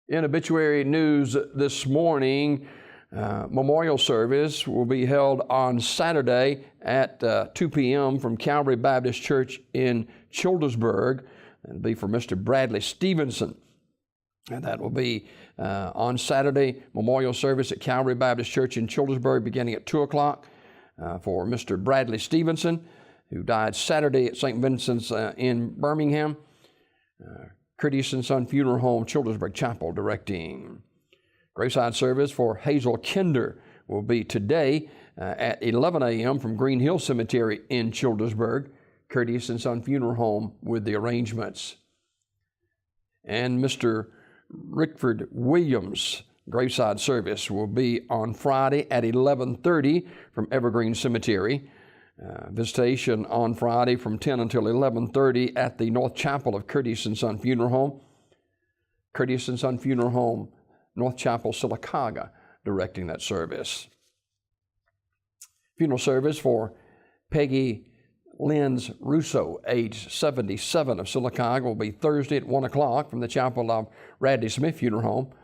In obituary news this morning, memorial service will be held on Saturday at 2 p.m. from Calvary Baptist Church in Childersburg. It'll be for Mr. Bradley Stevenson. And that will be on Saturday, memorial service at Calvary Baptist Church in Childersburg beginning at 2 o'clock for Mr. Bradley Stevenson, who died Saturday at St. Vincent's in Birmingham. Curtis and Son Funeral Home, Childersburg Chapel, directing. Graveside service for Hazel Kinder will be today at 11 a.m. from Green Hill Cemetery in Childersburg. Curtis and Son Funeral Home with the arrangements. And Mr. Rickford Williams' graveside service will be on Friday at 11:30 from Evergreen Cemetery. Visitation on Friday from 10 until 11:30 at the North Chapel of Curtis and Son Funeral Home. Curtis and Son Funeral Home, North Chapel, Sylacauga, directing that service. Funeral service for Peggy Lenz Russo, age 77, of Sylacauga, will be Thursday at 1 o'clock from the Chapel of Radley Smith Funeral Home.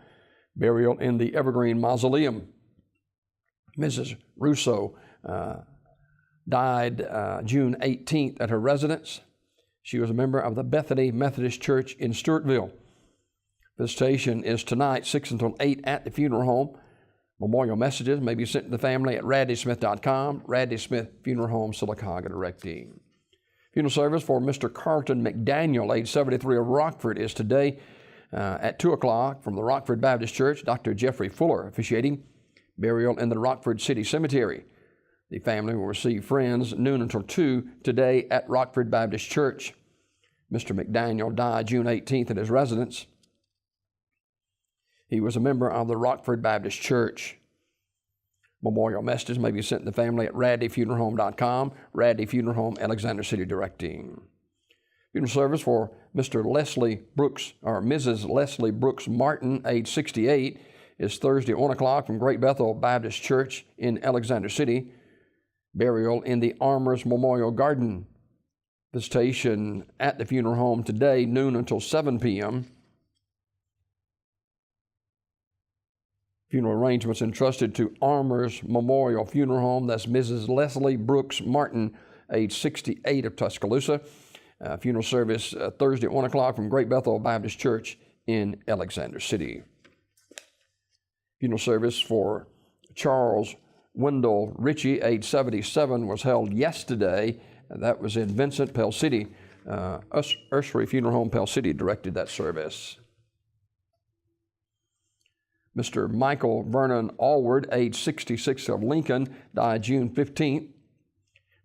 Burial in the Evergreen Mausoleum. Mrs. Russo died June 18th at her residence. She was a member of the Bethany Methodist Church in Stewartville. Visitation is tonight, 6 until 8 at the funeral home. Memorial messages may be sent to the family at radleysmith.com. Radley Smith Funeral Home, Sylacauga, directing. Funeral service for Mr. Carlton McDaniel, age 73, of Rockford, is today at 2 o'clock from the Rockford Baptist Church. Dr. Jeffrey Fuller officiating. Burial in the Rockford City Cemetery. The family will receive friends noon until 2 today at Rockford Baptist Church. Mr. McDaniel died June 18th at his residence. He was a member of the Rockford Baptist Church. Memorial messages may be sent to the family at radleyfuneralhome.com. Radley Funeral Home, Alexander City, directing. Funeral service for Mr. Leslie Brooks, or Mrs. Leslie Brooks Martin, age 68, is Thursday at 1 o'clock from Great Bethel Baptist Church in Alexander City. Burial in the Armours Memorial Garden. Visitation at the funeral home today, noon until 7 p.m. Funeral arrangements entrusted to Armours Memorial Funeral Home. That's Mrs. Leslie Brooks Martin, age 68, of Tuscaloosa. Funeral service Thursday at 1 o'clock from Great Bethel Baptist Church in Alexander City. Funeral service for Charles Wendell Ritchie, age 77, was held yesterday. That was in Vincent, Pell City. Ursery Funeral Home, Pell City, directed that service. Mr. Michael Vernon Allward, age 66, of Lincoln, died June 15th.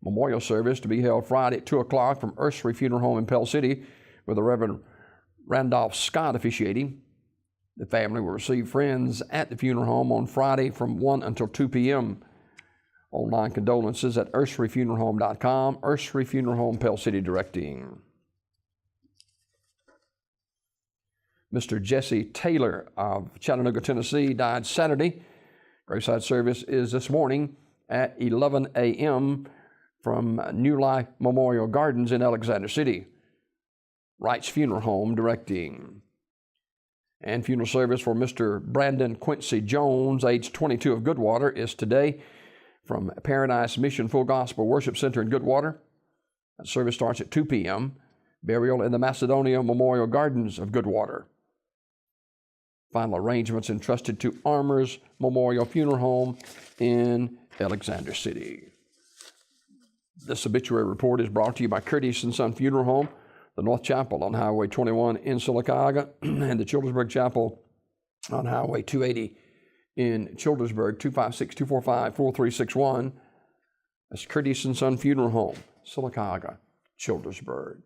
Memorial service to be held Friday at 2 o'clock from Ursery Funeral Home in Pell City with the Reverend Randolph Scott officiating. The family will receive friends at the funeral home on Friday from 1 until 2 p.m. Online condolences at urseryfuneralhome.com. Ursery Funeral Home, Pell City, directing. Mr. Jesse Taylor of Chattanooga, Tennessee, died Saturday. Graveside service is this morning at 11 a.m. from New Life Memorial Gardens in Alexander City. Wright's Funeral Home, directing. And funeral service for Mr. Brandon Quincy Jones, age 22, of Goodwater, is today from Paradise Mission Full Gospel Worship Center in Goodwater. That service starts at 2 p.m. Burial in the Macedonia Memorial Gardens of Goodwater. Final arrangements entrusted to Armours Memorial Funeral Home in Alexander City. This obituary report is brought to you by Curtis and Son Funeral Home, the North Chapel on Highway 21 in Sylacauga, and the Childersburg Chapel on Highway 280 in Childersburg, 256-245-4361. That's Curtis and Son Funeral Home, Sylacauga, Childersburg.